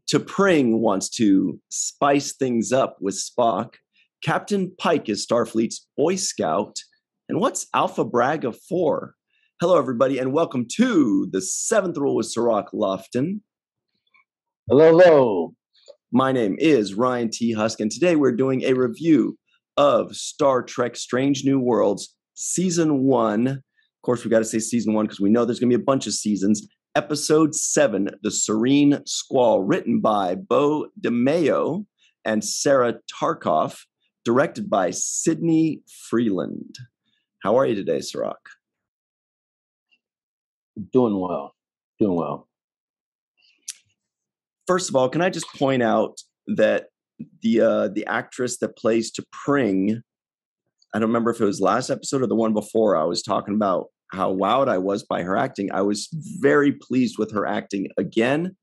T'Pring wants to spice things up with Spock. Captain Pike is Starfleet's Boy Scout. And what's Alpha Braga for? Hello, everybody, and welcome to the Seventh Rule with Cirroc Lofton. Hello, hello. My name is Ryan T. Husk, and today we're doing a review of Star Trek Strange New Worlds Season 1. Of course, we got to say Season 1 because we know there's going to be a bunch of seasons. Episode 7, The Serene Squall, written by Beau DeMayo and Sarah Tarkoff, directed by Sidney Freeland. How are you today, Cirroc? Doing well. Doing well. First of all, can I just point out that the actress that plays T'Pring, I don't remember if it was last episode or the one before, I was talking about how wowed I was by her acting. I was very pleased with her acting again,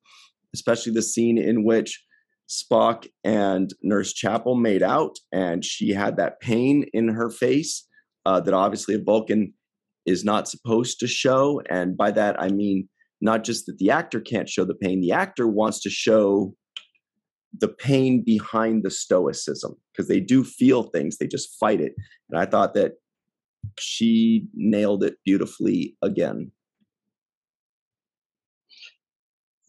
especially the scene in which Spock and Nurse Chapel made out, and she had that pain in her face that obviously a Vulcan is not supposed to show. And by that, I mean not just that the actor can't show the pain, the actor wants to show the pain behind the stoicism, because they do feel things, they just fight it. And I thought that she nailed it beautifully again.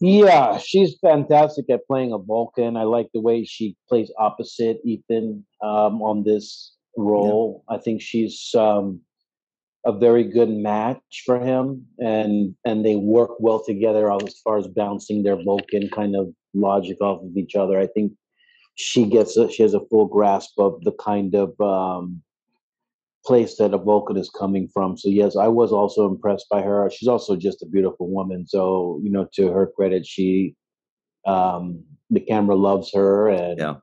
Yeah, she's fantastic at playing a Vulcan. I like the way she plays opposite Ethan on this role. Yeah. I think she's a very good match for him, and they work well together as far as bouncing their Vulcan kind of logic off of each other. I think she has a full grasp of the kind of place that a Vulcan is coming from. So yes, I was also impressed by her. She's also just a beautiful woman. So, you know, to her credit, she the camera loves her, and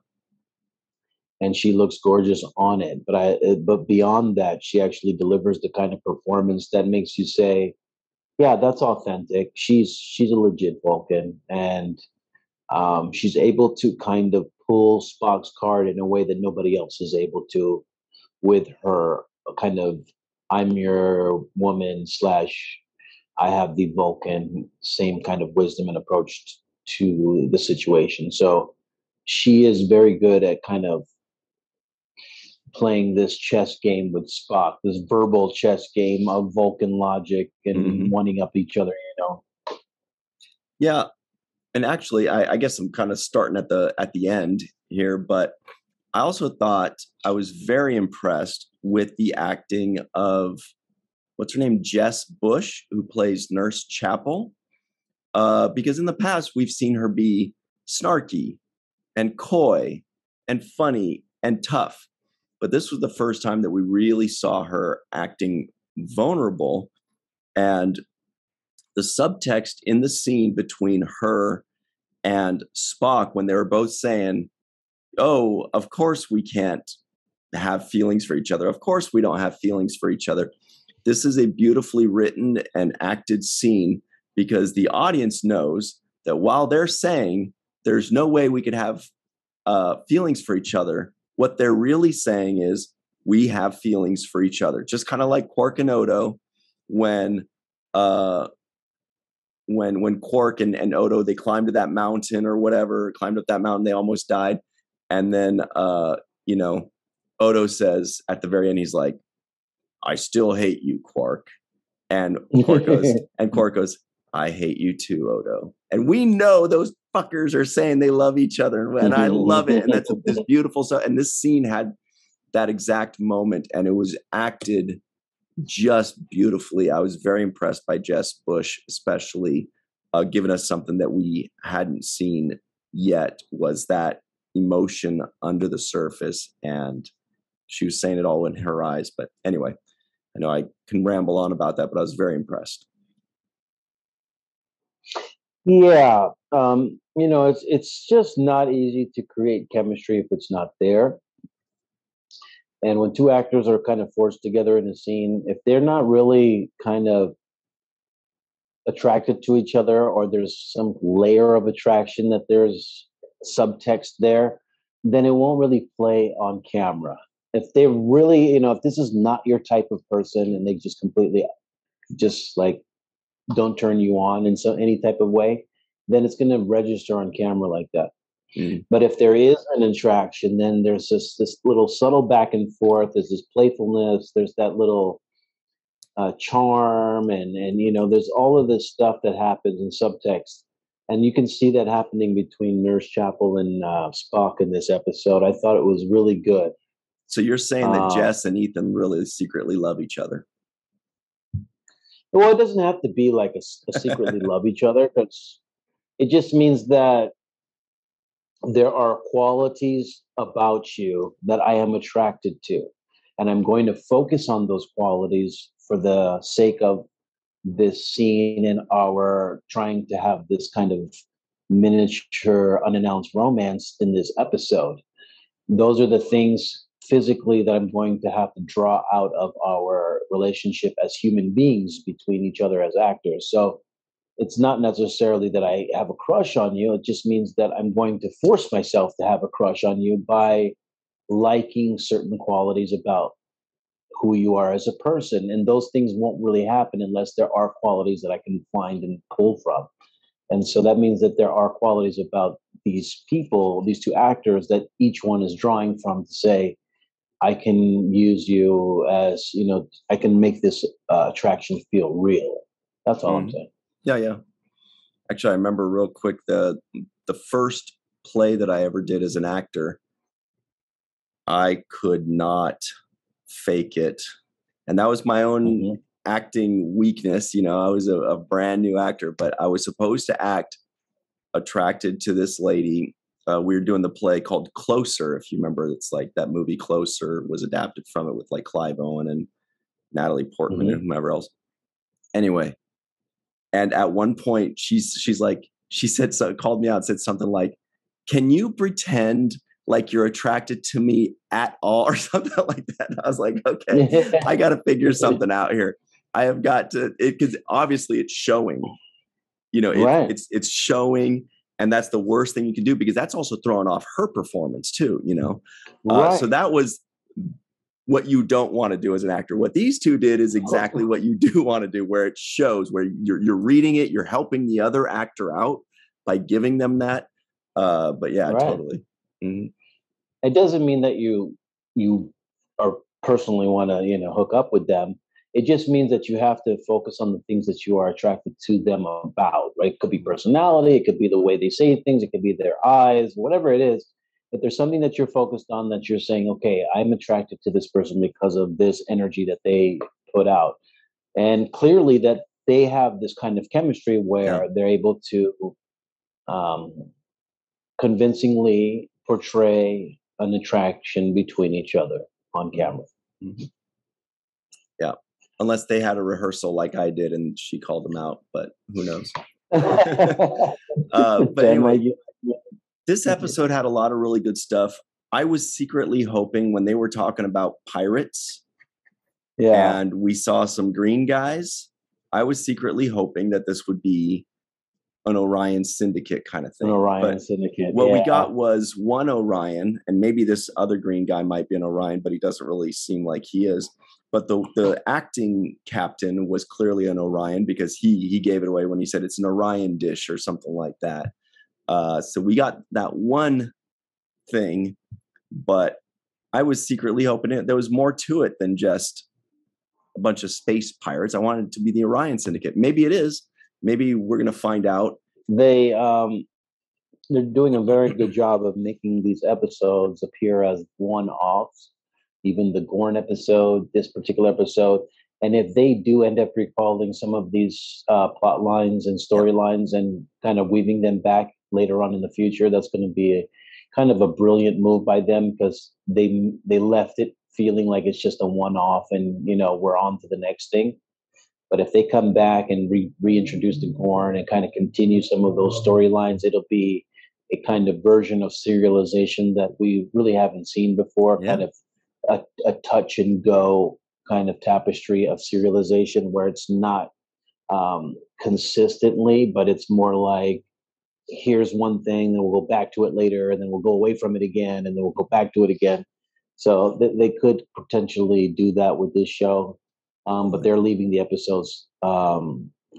she looks gorgeous on it. But beyond that, she actually delivers the kind of performance that makes you say, yeah, that's authentic. She's a legit Vulcan, and she's able to kind of pull Spock's card in a way that nobody else is able to, with her kind of I'm your woman / I have the Vulcan same kind of wisdom and approach to the situation. So she is very good at kind of playing this chess game with Spock, this verbal chess game of Vulcan logic and wanting up each other, you know. Yeah. And actually, I guess I'm kind of starting at the end here, but I also thought I was very impressed with the acting of, what's her name, Jess Bush, who plays Nurse Chapel, because in the past we've seen her be snarky and coy and funny and tough, but this was the first time that we really saw her acting vulnerable. And the subtext in the scene between her and Spock, when they were both saying, oh, of course we can't have feelings for each other. Of course we don't have feelings for each other. This is a beautifully written and acted scene, because the audience knows that while they're saying there's no way we could have feelings for each other, what they're really saying is we have feelings for each other. Just kind of like Quark and Odo, when Quark and Odo, they climbed to that mountain or whatever, climbed up that mountain, they almost died. And then, Odo says at the very end, he's like, I still hate you, Quark. And Quark goes, I hate you too, Odo. And we know those fuckers are saying they love each other. And I love it. And that's this beautiful stuff. And this scene had that exact moment, and it was acted just beautifully. I was very impressed by Jess Bush, especially giving us something that we hadn't seen yet, was that emotion under the surface. And she was saying it all in her eyes. But anyway, I know I can ramble on about that, but I was very impressed. Yeah. It's just not easy to create chemistry if it's not there. And when two actors are kind of forced together in a scene, if they're not really kind of attracted to each other, or there's some layer of attraction that there's subtext there, then it won't really play on camera. If they really, if this is not your type of person and they just completely just like don't turn you on in any type of way, then it's going to register on camera like that. But if there is an interaction, then there's this little subtle back and forth. There's this playfulness. There's that little charm, and there's all of this stuff that happens in subtext, and you can see that happening between Nurse Chapel and Spock in this episode. I thought it was really good. So you're saying that Jess and Ethan really secretly love each other? Well, it doesn't have to be like a secretly love each other, because it just means that there are qualities about you that I am attracted to, and I'm going to focus on those qualities for the sake of this scene and our trying to have this kind of miniature unannounced romance in this episode. Those are the things physically that I'm going to have to draw out of our relationship as human beings between each other as actors. So it's not necessarily that I have a crush on you. It just means that I'm going to force myself to have a crush on you by liking certain qualities about who you are as a person. And those things won't really happen unless there are qualities that I can find and pull from. And so that means that there are qualities about these people, these two actors, that each one is drawing from to say, I can use you as, I can make this attraction feel real. That's all I'm saying. Yeah. Actually, I remember real quick, the first play that I ever did as an actor, I could not fake it. And that was my own acting weakness. I was a brand new actor, but I was supposed to act attracted to this lady. We were doing the play called Closer, if you remember. It's like that movie Closer was adapted from it with like Clive Owen and Natalie Portman and whomever else. Anyway, and at one point she's like, she said, so called me out and said something like, "Can you pretend like you're attracted to me at all?" or something like that. And I was like, okay, I got to figure something out here. I have got to, because obviously it's showing, it's showing. And that's the worst thing you can do, because that's also throwing off her performance too, So that was what you don't want to do as an actor. What these two did is exactly what you do want to do, where it shows, where you're reading it, you're helping the other actor out by giving them that. But yeah, totally. It doesn't mean that you are personally want to hook up with them. It just means that you have to focus on the things that you are attracted to them about, right? It could be personality, it could be the way they say things, it could be their eyes, whatever it is. But there's something that you're focused on that you're saying, okay, I'm attracted to this person because of this energy that they put out. And clearly that they have this kind of chemistry where they're able to convincingly portray an attraction between each other on camera. Yeah. Unless they had a rehearsal like I did and she called them out, but who knows? But anyway, this episode had a lot of really good stuff. I was secretly hoping when they were talking about pirates and we saw some green guys, I was secretly hoping that this would be an Orion Syndicate kind of thing. An Orion Syndicate. What we got was one Orion, and maybe this other green guy might be an Orion, but he doesn't really seem like he is. But the acting captain was clearly an Orion, because he gave it away when he said it's an Orion dish or something like that. So we got that one thing, but I was secretly hoping there was more to it than just a bunch of space pirates. I wanted it to be the Orion Syndicate. Maybe it is. Maybe we're going to find out. They're doing a very good job of making these episodes appear as one-offs. Even the Gorn episode, this particular episode. And if they do end up recalling some of these plot lines and storylines and kind of weaving them back later on in the future, that's going to be kind of a brilliant move by them, because they left it feeling like it's just a one-off and, we're on to the next thing. But if they come back and reintroduce the Gorn and kind of continue some of those storylines, it'll be a kind of version of serialization that we really haven't seen before, kind of a touch and go kind of tapestry of serialization, where it's not consistently, but it's more like, here's one thing, and we'll go back to it later, and then we'll go away from it again, and then we'll go back to it again. So they could potentially do that with this show, but they're leaving the episodes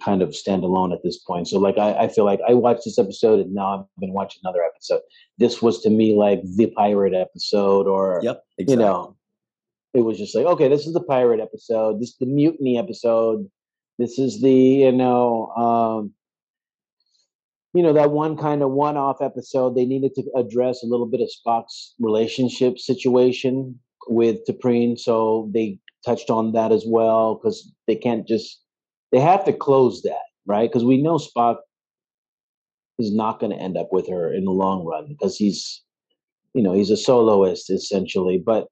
kind of stand alone at this point. So like I feel like I watched this episode and now I've been watching another episode. This was to me like the pirate episode, or Yep, exactly. It was just like, okay, this is the pirate episode, this is the mutiny episode, this is the that one kind of one-off episode. They needed to address a little bit of Spock's relationship situation with T'Pring, so they touched on that as well, because they have to close that, right? Because we know Spock is not going to end up with her in the long run, because he's a soloist essentially. But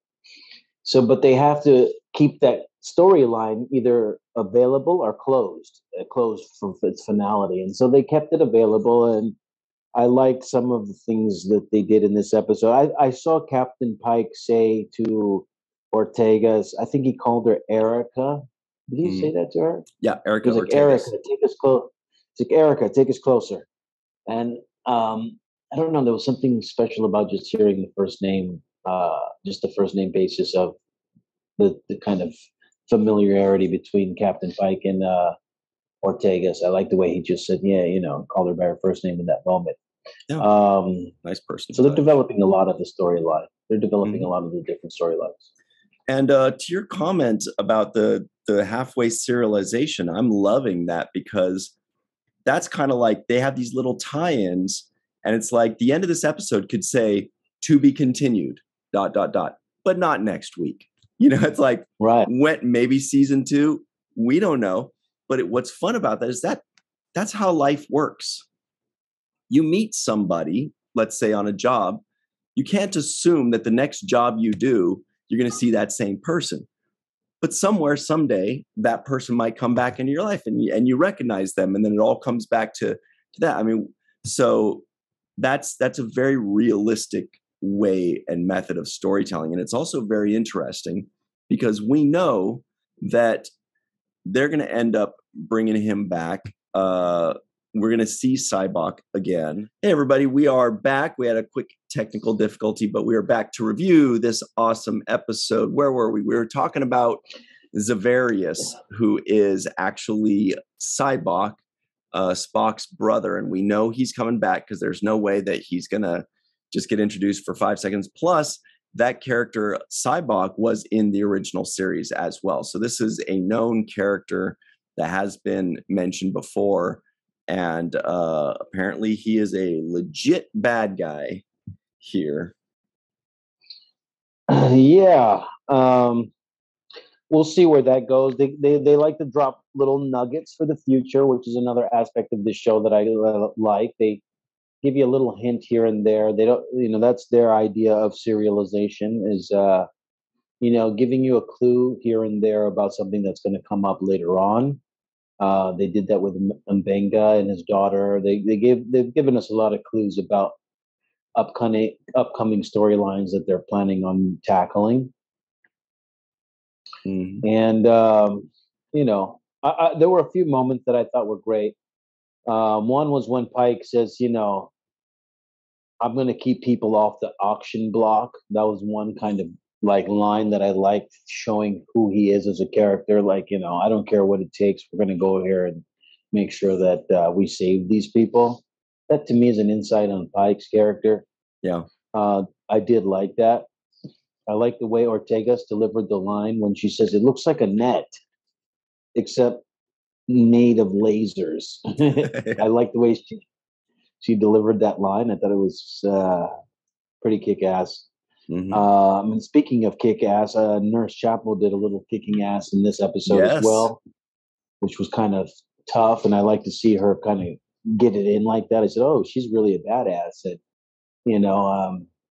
they have to keep that storyline either available or closed for its finality. And so they kept it available. And I liked some of the things that they did in this episode. I saw Captain Pike say to Ortegas, I think he called her Erica. Did he say that to her? Yeah, Erica. He was like, Erica, take us close. It's like, Erica, take us closer. And I don't know, there was something special about just hearing the first name, just the first name basis of the kind of familiarity between Captain Pike and Ortegas. I like the way he just said, called her by her first name in that moment. Yeah. Nice person. So they're developing a lot of the storyline. They're developing a lot of the different storylines. And to your comment about the halfway serialization, I'm loving that, because that's kind of like they have these little tie-ins, and it's like the end of this episode could say "to be continued," ... but not next week. It's like, right, when maybe season 2, we don't know. But what's fun about that is that's how life works. You meet somebody, let's say on a job, you can't assume that the next job you do, you're going to see that same person. But somewhere, someday, that person might come back into your life, and you recognize them, and then it all comes back to that. I mean, so that's a very realistic way and method of storytelling. And it's also very interesting because we know that they're going to end up bringing him back. We're going to see Sybok again. Hey, everybody, we are back. We had a quick technical difficulty, but we are back to review this awesome episode. Where were we? We were talking about Zavarius, who is actually Sybok, Spock's brother. And we know he's coming back because there's no way that he's going to just get introduced for 5 seconds. Plus, that character, Sybok, was in the original series as well. So this is a known character that has been mentioned before. And apparently he is a legit bad guy here. Yeah. We'll see where that goes. They like to drop little nuggets for the future, which is another aspect of the show that I like. They give you a little hint here and there. They don't, that's their idea of serialization, is giving you a clue here and there about something that's going to come up later on. They did that with Mbenga and his daughter. They've given us a lot of clues about upcoming storylines that they're planning on tackling. Mm-hmm. And there were a few moments that I thought were great. One was when Pike says, I'm going to keep people off the auction block. That was one kind of like line that I liked, showing who he is as a character. Like, I don't care what it takes. We're going to go here and make sure that we save these people. That to me is an insight on Pike's character. Yeah. I did like that. I like the way Ortegas delivered the line when she says, it looks like a net, except made of lasers. I like the way she delivered that line. I thought it was pretty kick-ass. Mm-hmm. And speaking of kick-ass, Nurse Chapel did a little kicking ass in this episode as well, which was kind of tough. And I like to see her kind of get it in like that. I said, oh, she's really a badass. And,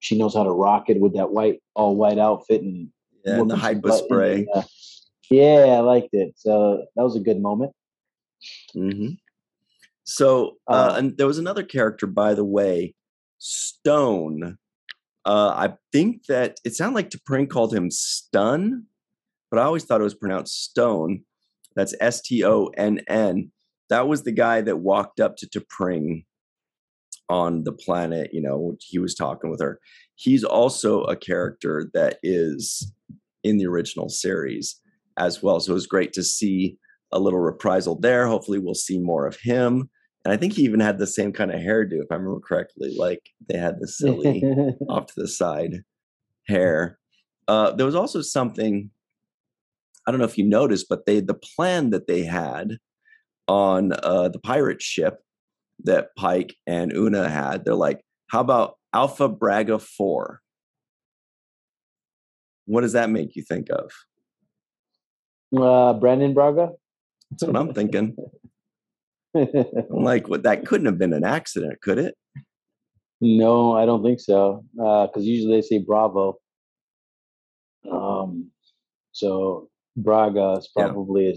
she knows how to rock it with that all white outfit and the hypo spray. Yeah, I liked it. So that was a good moment. Mm-hmm. So, and there was another character, by the way, Stone. I think that it sounded like T'Pring called him Stun, but I always thought it was pronounced Stone. That's Stonn. That was the guy that walked up to T'Pring on the planet. He was talking with her. He's also a character that is in the original series as well. So it was great to see a little reprisal there. Hopefully we'll see more of him. And I think he even had the same kind of hairdo, if I remember correctly. Like they had the silly off to the side hair. There was also something, I don't know if you noticed, but the plan that they had on the pirate ship that Pike and Una had, they're like, how about Alpha Braga 4? What does that make you think of? Brandon Braga? That's what I'm thinking. I'm like, what? That couldn't have been an accident, could it? No, I don't think so. Because usually they say Bravo. So Braga is probably a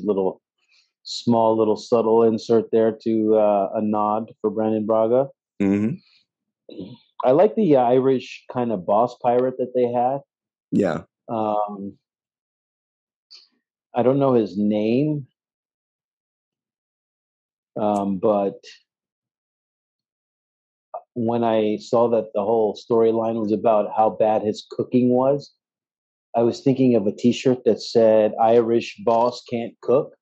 small little subtle insert there to a nod for Brandon Braga. Mm-hmm. I like the Irish kind of boss pirate that they had. Yeah. I don't know his name, but when I saw that the whole storyline was about how bad his cooking was, I was thinking of a T-shirt that said "Irish boss can't cook,"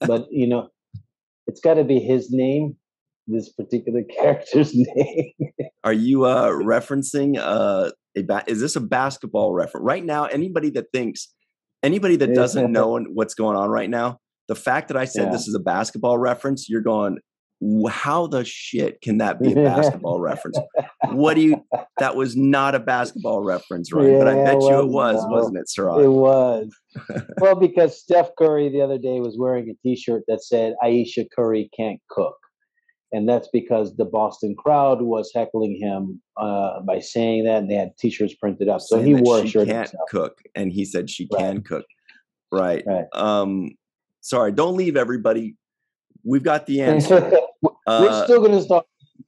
but it's got to be his name, this particular character's name. Are you referencing is this a basketball reference? Right now, anybody that doesn't know what's going on right now, the fact that I said this is a basketball reference, you're going, how the shit can that be a basketball reference? That was not a basketball reference, right? But I bet you it was, wasn't it, Cirroc? It was. Well, because Steph Curry the other day was wearing a T-shirt that said Aisha Curry can't cook. And that's because the Boston crowd was heckling him by saying that, and they had T-shirts printed up. So he wore a shirt. She can't cook, and he said she can cook. Right. Sorry, don't leave, everybody. We've got the answer. We're still going to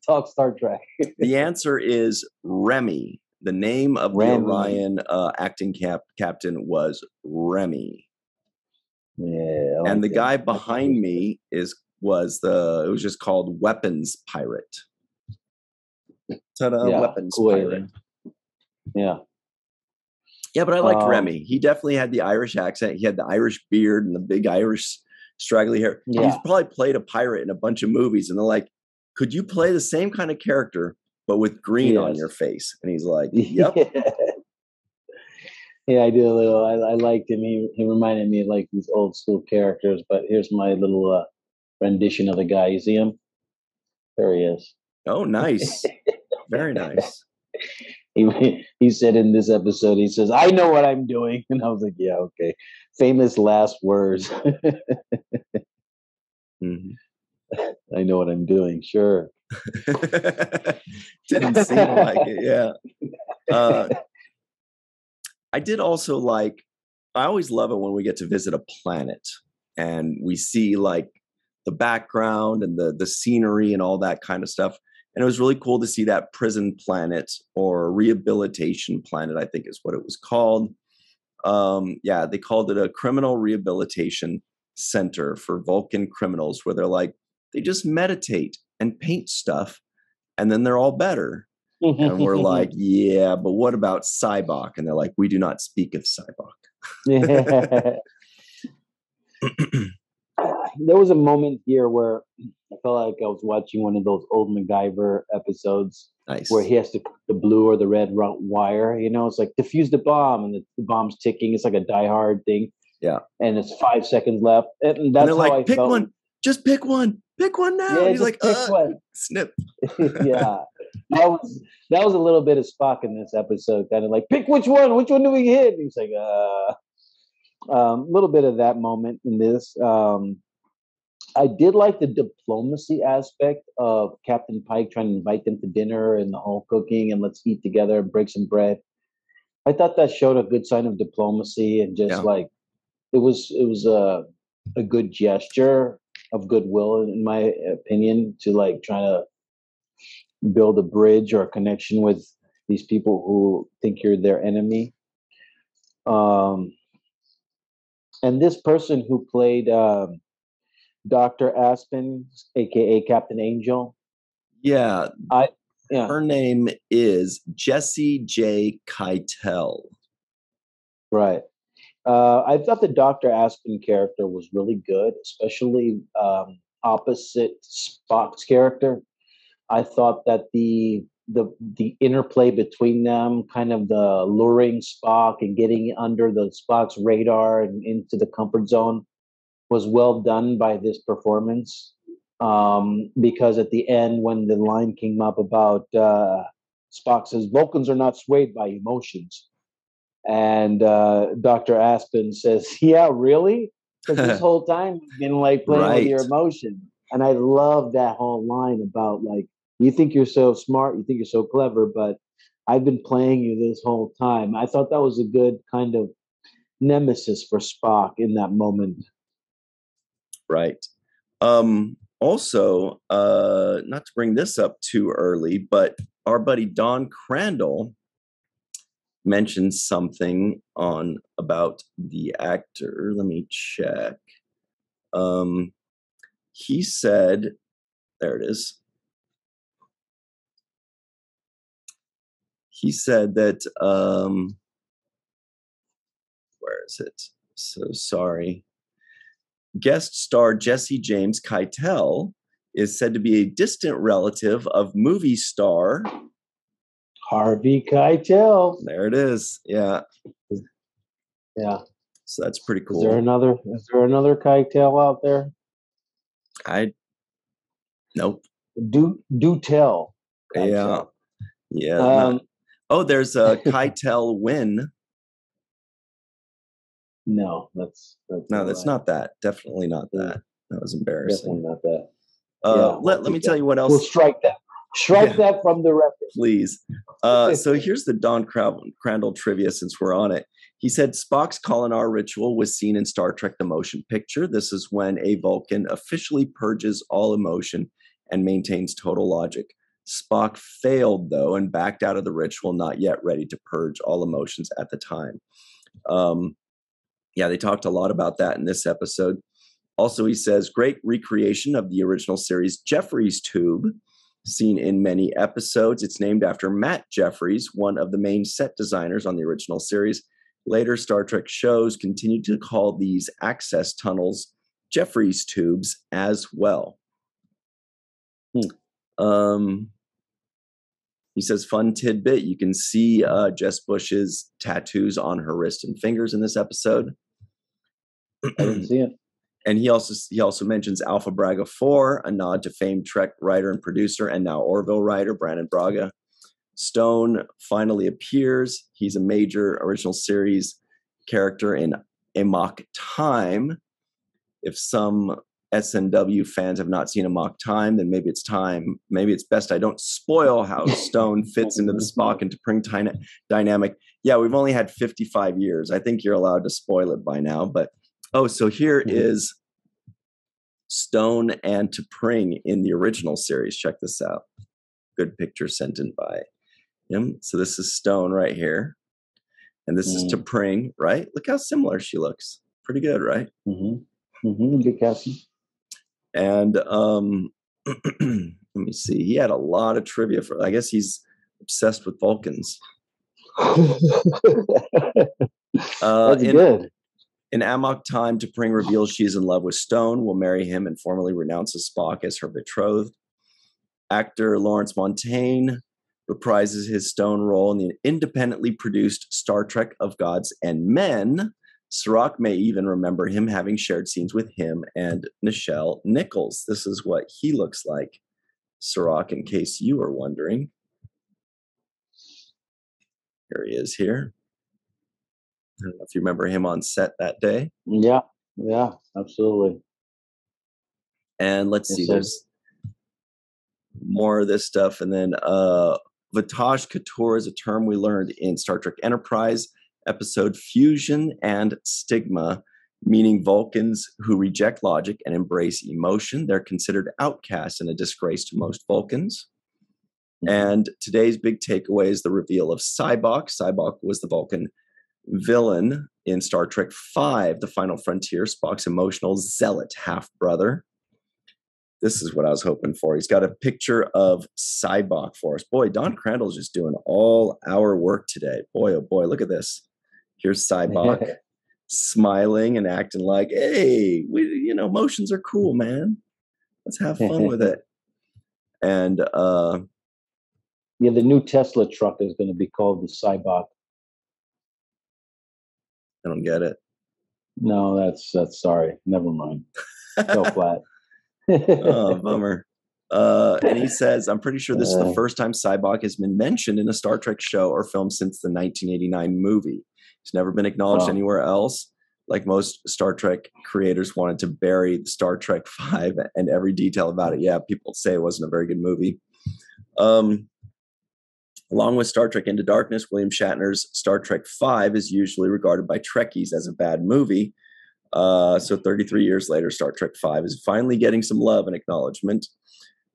talk Star Trek. The answer is Remy. The name of the Orion acting captain was Remy. Yeah, and the guy behind me it was just called Weapons Pirate. Weapons Pirate. Yeah. Yeah, but I liked Remy. He definitely had the Irish accent. He had the Irish beard and the big Irish straggly hair. Yeah. He's probably played a pirate in a bunch of movies. And they're like, could you play the same kind of character, but with green on your face? And he's like, yep. Yeah, I do a little. I liked him. He reminded me of like these old school characters. But here's my little rendition of the guy. You see him? There he is. Oh, nice. Very nice. He said in this episode, he says, "I know what I'm doing," and I was like, "Yeah, okay." Famous last words. Mm-hmm. I know what I'm doing. Sure. Didn't seem like it. Yeah. I did also like. I always love it when we get to visit a planet and we see like the background and the scenery and all that kind of stuff. And it was really cool to see that prison planet or rehabilitation planet, I think is what it was called. They called it a criminal rehabilitation center for Vulcan criminals, where they're like, they just meditate and paint stuff and then they're all better. And we're like, yeah, but what about Cybok? And they're like, we do not speak of Cybok. There was a moment here where I felt like I was watching one of those old MacGyver episodes. Nice. Where he has to cut the blue or the red wire. It's like defuse the bomb, and the bomb's ticking. It's like a Die Hard thing. Yeah. And it's 5 seconds left, and that's they're how like, pick one. Just pick one. Pick one now. Yeah, and he's like, pick one. Snip. Yeah. That was a little bit of Spock in this episode, kind of like, pick which one. Which one do we hit? And he's like, little bit of that moment in this. I did like the diplomacy aspect of Captain Pike trying to invite them to dinner and the whole cooking and let's eat together and break some bread. I thought that showed a good sign of diplomacy and just like it was a good gesture of goodwill, in my opinion, to like try to build a bridge or a connection with these people who think you're their enemy. And this person who played Dr. Aspen, aka Captain Angel. Yeah. Her name is Jessie J. Keitel. Right. I thought the Dr. Aspen character was really good, especially opposite Spock's character. I thought that the interplay between them, kind of the luring Spock and getting under the Spock's radar and into the comfort zone, was well done by this performance. Because at the end, when the line came up about Spock says Vulcans are not swayed by emotions, and Dr. Aspen says, "Yeah, really? Because this whole time you've been like playing with your Right. emotion." And I love that whole line about like, you think you're so smart, you think you're so clever, but I've been playing you this whole time. I thought that was a good kind of nemesis for Spock in that moment. Right. Also, not to bring this up too early, but our buddy Don Crandall mentioned something on about the actor. Let me check. He said, there it is. He said that, where is it? So sorry. Guest star Jesse James Keitel is said to be a distant relative of movie star Harvey Keitel. There it is. Yeah. Yeah. So that's pretty cool. Is there another Keitel out there? Nope. Do tell. Keitel. Yeah. There's a Keitel Win. No, that's not that. Definitely not that. That was embarrassing. Definitely not that. Let me tell you what else. We'll strike that. Strike that from the record. Please. So here's the Don Crandall trivia since we're on it. He said Spock's Kolinar ritual was seen in Star Trek The Motion Picture. This is when a Vulcan officially purges all emotion and maintains total logic. Spock failed, though, and backed out of the ritual, not yet ready to purge all emotions at the time. They talked a lot about that in this episode. Also, he says, great recreation of the original series Jeffries Tube, seen in many episodes. It's named after Matt Jeffries, one of the main set designers on the original series. Later Star Trek shows continued to call these access tunnels Jeffries tubes as well. He says, fun tidbit, you can see Jess Bush's tattoos on her wrist and fingers in this episode. I didn't see it. And he also mentions Alpha Braga 4, a nod to famed Trek writer and producer and now Orville writer Brandon Braga. Stone finally appears. He's a major original series character in Amok Time. If some SNW fans have not seen Amok Time, then maybe it's best I don't spoil how Stone fits into the Spock and T'Pring dynamic. Yeah, we've only had 55 years. I think you're allowed to spoil it by now, but so here is Stone and T'Pring in the original series. Check this out. Good picture sent in by him. So this is Stone right here. And this is T'Pring, right? Look how similar she looks. Pretty good, right? Good casting. And let me see. He had a lot of trivia I guess he's obsessed with Vulcans. That's good. In Amok Time, T'Pring reveals she's in love with Stone, will marry him, and formally renounces Spock as her betrothed. Actor Lawrence Montaigne reprises his Stone role in the independently produced Star Trek of Gods and Men. Cirroc may even remember him having shared scenes with him and Nichelle Nichols. This is what he looks like, Cirroc, in case you were wondering. Here he is here. I don't know if you remember him on set that day. Yeah, absolutely. And let's see, there's more of this stuff. And then Vatage Couture is a term we learned in Star Trek Enterprise episode Fusion and Stigma, meaning Vulcans who reject logic and embrace emotion. They're considered outcasts and a disgrace to most Vulcans. And today's big takeaway is the reveal of Sybok. Sybok was the Vulcan villain in Star Trek V, The Final Frontier, Spock's emotional zealot half-brother. This is what I was hoping for. He's got a picture of Sybok for us. Boy, Don Crandall's just doing all our work today. Boy, oh boy, look at this. Here's Sybok. smiling and acting like, hey, emotions are cool, man. Let's have fun with it. And the new Tesla truck is going to be called the Cybok. I don't get it. No, that's sorry. Never mind. So flat. Oh, bummer. And he says, I'm pretty sure this is the first time Cybok has been mentioned in a Star Trek show or film since the 1989 movie. It's never been acknowledged anywhere else. Like most Star Trek creators wanted to bury Star Trek V and every detail about it. Yeah, people say it wasn't a very good movie. Along with Star Trek Into Darkness, William Shatner's Star Trek V is usually regarded by Trekkies as a bad movie. So 33 years later, Star Trek V is finally getting some love and acknowledgement.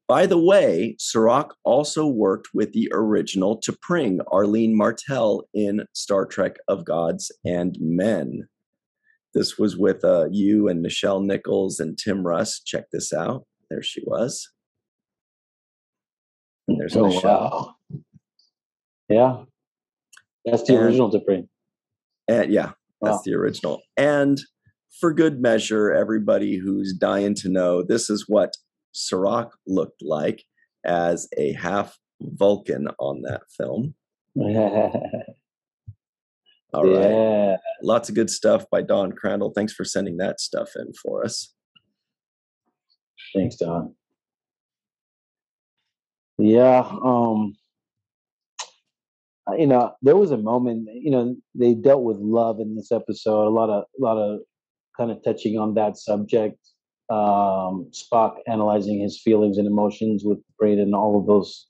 By the way, Cirroc also worked with the original T'Pring, Arlene Martel, in Star Trek of Gods and Men. This was with you and Nichelle Nichols and Tim Russ. Check this out. There she was. And there's Nichelle. Wow. Yeah. That's the original T'Pring. And yeah, that's the original. And for good measure, everybody who's dying to know, this is what Cirroc looked like as a half Vulcan on that film. All right. Lots of good stuff by Don Crandall. Thanks for sending that stuff in for us. Thanks, Don. Yeah. There was a moment, they dealt with love in this episode, a lot of kind of touching on that subject. Spock analyzing his feelings and emotions with Brain and all of those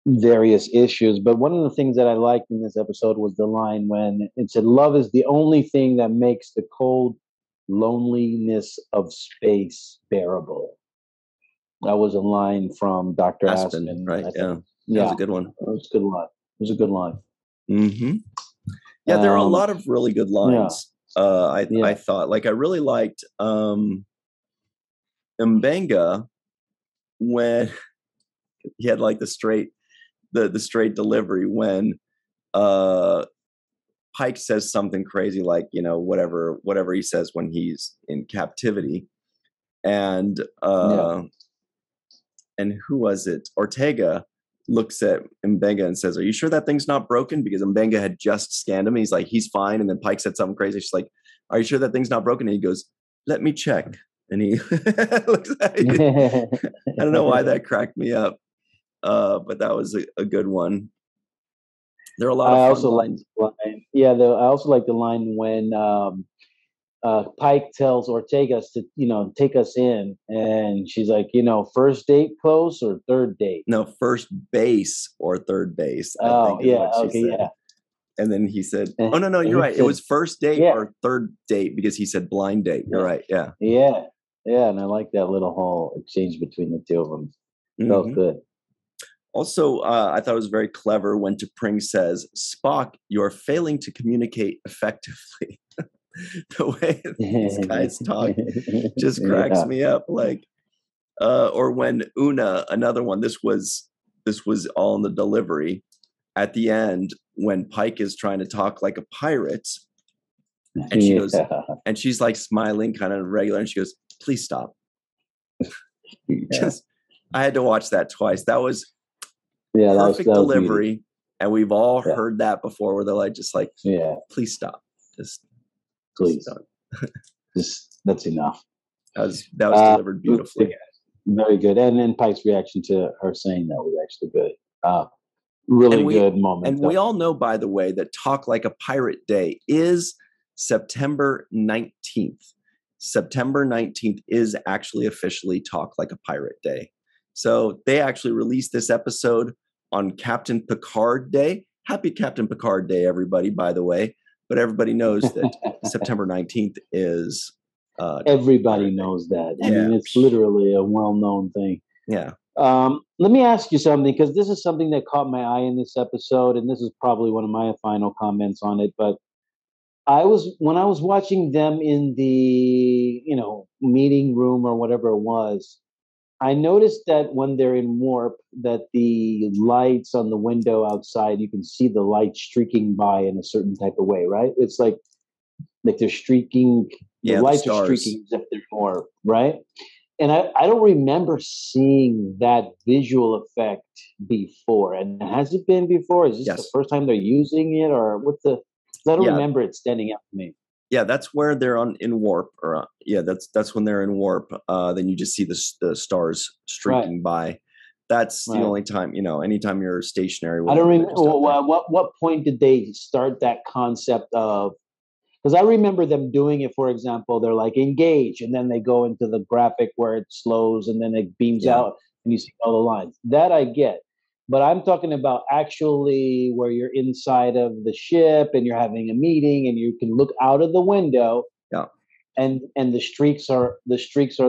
various issues. But one of the things that I liked in this episode was the line when it said, "Love is the only thing that makes the cold loneliness of space bearable." That was a line from Dr. Aspen, right? Yeah. That was a good one. It was a good line. It was a good line. Mm-hmm. Yeah, there are a lot of really good lines. I thought, like, I really liked M'Benga when he had like the straight delivery when Pike says something crazy like, whatever he says when he's in captivity, and who was it? Ortega looks at M'Benga and says, "Are you sure that thing's not broken?" Because M'Benga had just scanned him. He's like, "He's fine." And then Pike said something crazy. She's like, "Are you sure that thing's not broken?" And he goes, "Let me check." And he looks at you. I don't know why that cracked me up, but that was a good one. There are a lot of fun lines. I also like the line when Pike tells Ortega to, take us in, and she's like, first date close or third date? No, first base or third base. And then he said, "Oh no, you're right. It was first date or third date because he said blind date." You're right. Yeah. Yeah, and I like that little whole exchange between the two of them. Felt good. Also, I thought it was very clever when T'Pring says, "Spock, you're failing to communicate effectively." The way these guys talk just cracks me up. Like, or when Una, another one. This was all in the delivery at the end when Pike is trying to talk like a pirate, and she goes, and she's like smiling, kind of regular, and she goes, "Please stop." I had to watch that twice. That was perfect delivery, and we've all heard that before, where they're like, just like, "Please stop, just please." That's enough. That was delivered beautifully. Very good. And then Pike's reaction to her saying that was actually good. Really good moment. And we all know, by the way, that Talk Like a Pirate Day is September 19th. September 19th is actually officially Talk Like a Pirate Day. So they actually released this episode on Captain Picard Day. Happy Captain Picard Day, everybody, by the way. But everybody knows that September 19th is... everybody knows that. I mean, it's literally a well-known thing. Yeah. Let me ask you something, because this is something that caught my eye in this episode, and this is probably one of my final comments on it. But when I was watching them in the meeting room or whatever it was, I noticed that when they're in warp, that the lights on the window outside, you can see the light streaking by in a certain type of way, right? It's like like they're streaking. The lights are streaking as if they're more right. And I don't remember seeing that visual effect before. And has it been before? Is this the first time they're using it, or what's the? I don't remember it standing out to me. Yeah, that's where they're in warp, or that's when they're in warp. Then you just see the stars streaking by. That's the only time, anytime you're stationary. I don't remember what point did they start that concept of. Because I remember them doing it, for example, they're like engage, and then they go into the graphic where it slows and then it beams out and you see all the lines. That I get. But I'm talking about actually where you're inside of the ship and you're having a meeting and you can look out of the window. Yeah. And the streaks are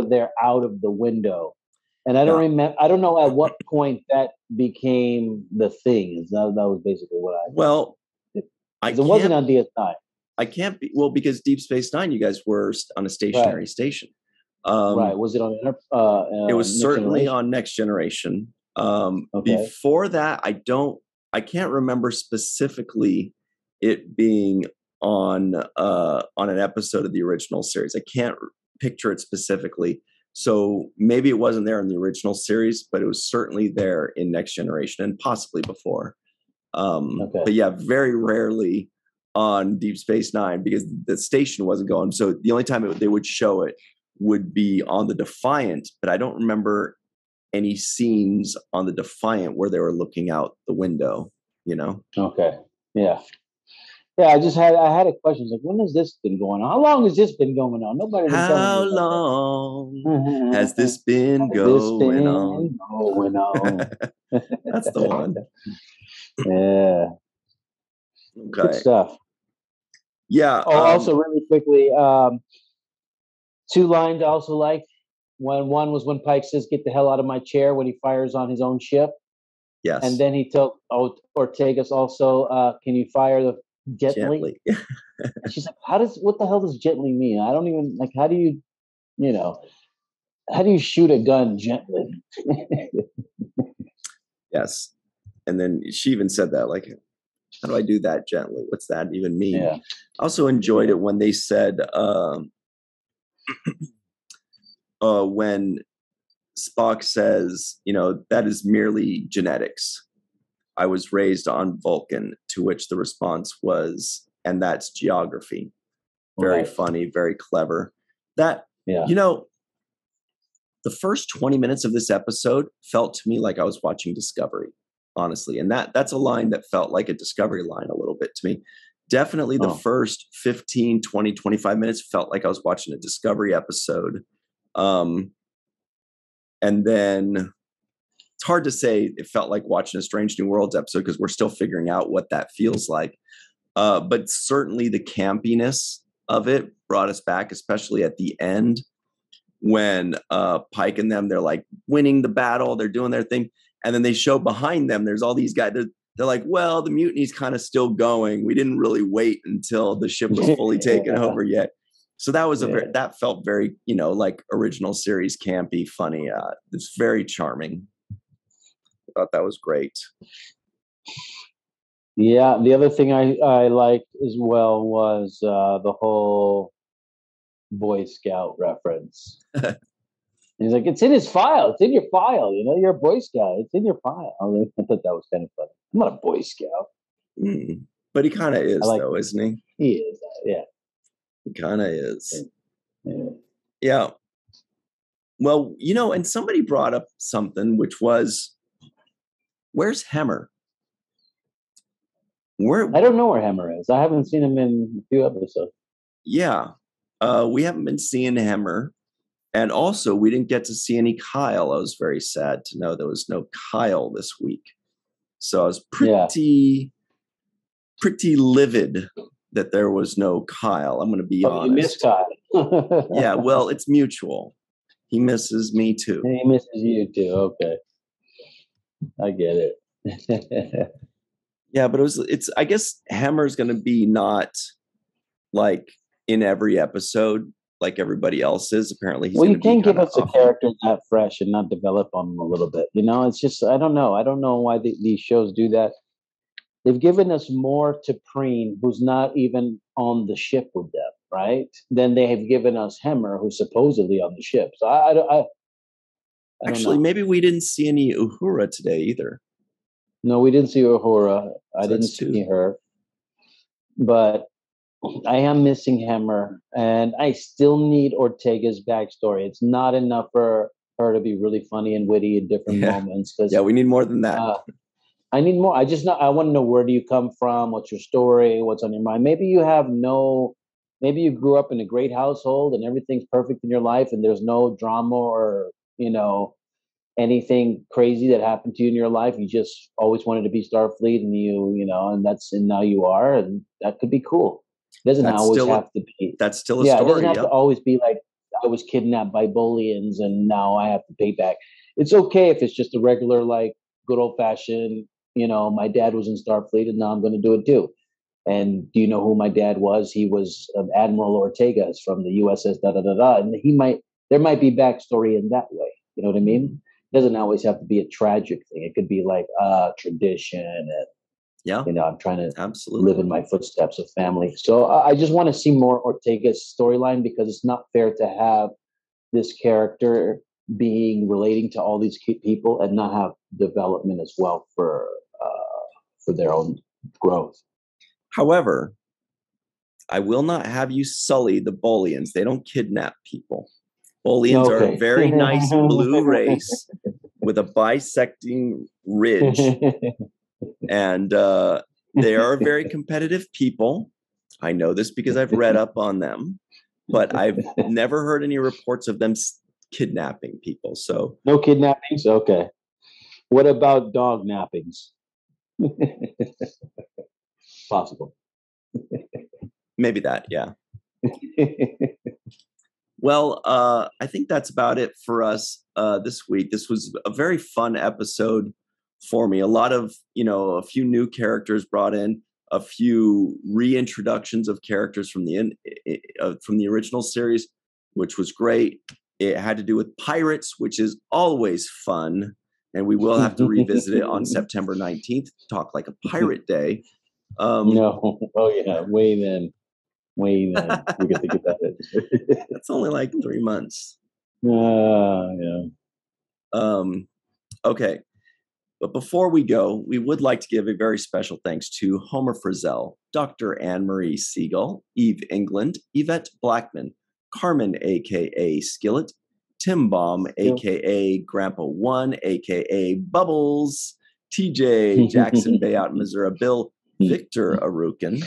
there out of the window. And I don't remember, I don't know at what point that became the thing. That was basically what I it wasn't on DS9. I can't be because Deep Space Nine, you guys were on a stationary station. Right. Was it on? It was certainly on Next Generation. Before that, I can't remember specifically it being on an episode of the original series. I can't picture it specifically. So maybe it wasn't there in the original series, but it was certainly there in Next Generation and possibly before. But yeah, very rarely on Deep Space Nine because the station wasn't going. So the only time they would show it would be on the Defiant, but I don't remember any scenes on the Defiant where they were looking out the window, Okay. Yeah. Yeah, I had a question. Like, when has this been going on? How long has this been going on? Nobody. How long has this been going on? That's the one. Yeah. Okay. Good stuff. Yeah. Also, really quickly, two lines I also liked. One was when Pike says, "Get the hell out of my chair," when he fires on his own ship. Yes. And then he told Ortegas also, "Can you fire gently?" She's like, what the hell does gently mean? I don't even how do you, how do you shoot a gun gently? Yes. And then she even said that, like, how do I do that gently? What's that even mean? Yeah. I also enjoyed it when they said, when Spock says, that is merely genetics. I was raised on Vulcan, to which the response was, and that's geography. Very funny, very clever. The first 20 minutes of this episode felt to me like I was watching Discovery, honestly. And that's a line that felt like a Discovery line a little bit to me. Definitely the first 15, 20, 25 minutes felt like I was watching a Discovery episode. And then it's hard to say it felt like watching a Strange New Worlds episode because we're still figuring out what that feels like. But certainly the campiness of it brought us back, especially at the end when Pike and them, they're like winning the battle, they're doing their thing. And then they show behind them, there's all these guys. They're like, well, the mutiny's kind of still going. We didn't really wait until the ship was fully taken over yet. So that was that felt very, like original series, campy, funny. It's very charming. I thought that was great. Yeah, the other thing I liked as well was the whole Boy Scout reference. He's like, it's in his file. It's in your file. You're a Boy Scout. It's in your file. I thought that was kind of funny. I'm not a Boy Scout. But he kind of is, though, isn't he? He is, yeah. He kind of is. Yeah. Well, and somebody brought up something, which was, where's Hemmer? I don't know where Hemmer is. I haven't seen him in a few episodes. Yeah. We haven't been seeing Hemmer. And also, we didn't get to see any Kyle. I was very sad to know there was no Kyle this week. So I was pretty livid that there was no Kyle. I'm going to be honest. You miss Kyle. Yeah, well, it's mutual. He misses me too. He misses you too. Okay. I get it. Yeah, but it's I guess Hemmer's going to be not like in every episode like everybody else is. Apparently, you can't give us a character that fresh and not develop on them a little bit. It's just I don't know. I don't know why these shows do that. They've given us more to Preen, who's not even on the ship with them. right? Then they have given us Hemmer, who's supposedly on the ship. So I don't Actually, know. maybe we didn't see any Uhura today either. No, we didn't see Uhura. I So didn't that's see two. her. But I am missing Hemmer, and I still need Ortega's backstory. It's not enough for her to be really funny and witty in different Yeah. moments. Because Yeah, we need more than that. I need more. I want to know, where do you come from? What's your story? What's on your mind? Maybe you grew up in a great household and everything's perfect in your life, and there's no drama or anything crazy that happened to you in your life. You just always wanted to be Starfleet, and and now you are, and that could be cool. It doesn't That's always still have to be. that's still a Yeah, it doesn't story. have to Yep. always be like, I was kidnapped by Bolians and now I have to pay back. It's okay if it's just a regular, like, good old fashioned. My dad was in Starfleet, and now I'm going to do it too. And do you know who my dad was? He was Admiral Ortega's from the USS da da da da, and there might be backstory in that way. You know what I mean? It doesn't always have to be a tragic thing. It could be like tradition, and Yeah, I'm trying to absolutely. live in my footsteps of family. So I just want to see more Ortega's storyline, because it's not fair to have this character being relating to all these people and not have development as well for their own growth. However, I will not have you sully the Bolians. They don't kidnap people. Bolians are a very nice blue race with a bisecting ridge, and they are very competitive people. I know this because I've read up on them, but I've never heard any reports of them kidnapping people. So no kidnappings. Okay. What about dog nappings? Possible. maybe that, yeah. Well, I think that's about it for us this week. This was a very fun episode for me. A lot of, a few new characters brought in, a few reintroductions of characters from the original series, which was great. It had to do with pirates, which is always fun, and we will have to revisit it on September 19th. Talk like a pirate day. No, oh yeah, way then. We get to get that. That's only like 3 months. Yeah. Okay. But before we go, we would like to give a very special thanks to Homer Frizzell, Dr. Marie Segal, Eve England, Yvette Blackmon, Carmen, a.k.a. Skillet, Tim Baum, a.k.a. Grandpa One, a.k.a. Bubbles, TJ, Jackson-Bey out in Missouri, Bill, Victor Arucan,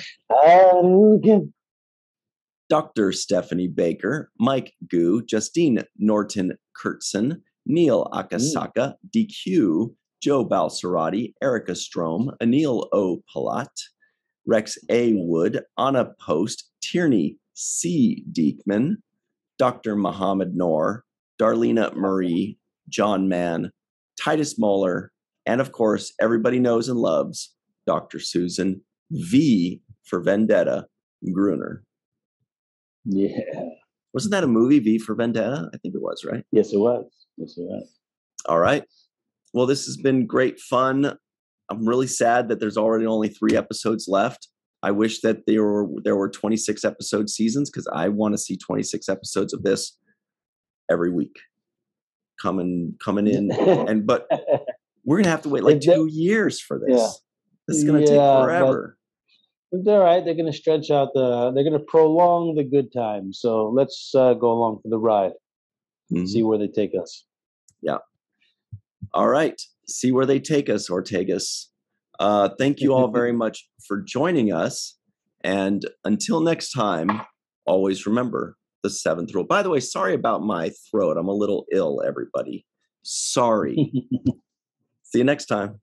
Dr. Stephanie Baker, Mike Gu, Justine Norton Kurtzen, Neil Akasaka, DQ, Joe Balsarati, Erica Strom, Anil O. Palat, Rex A. Wood, Anna Post, Tierney C. Dieckmann, Dr. Mohamed Noor, Darlena Marie, John Mann, Titus Mohler, and of course, everybody knows and loves Dr. Susan V for Vendetta, Gruner. Yeah. Wasn't that a movie, V for Vendetta? I think it was, right? Yes, it was. All right. Well, this has been great fun. I'm really sad that there's already only 3 episodes left. I wish that there were 26 episode seasons, because I want to see 26 episodes of this every week coming in. But we're gonna have to wait like 2 years for this. Yeah. This is gonna take forever. But they're all right. They're gonna stretch out they're gonna prolong the good times. So let's go along for the ride. Mm-hmm. See where they take us. Yeah. All right. See where they take us, Ortegas. Thank you all very much for joining us. And until next time, always remember the 7th rule. By the way, sorry about my throat. I'm a little ill, everybody. Sorry. See you next time.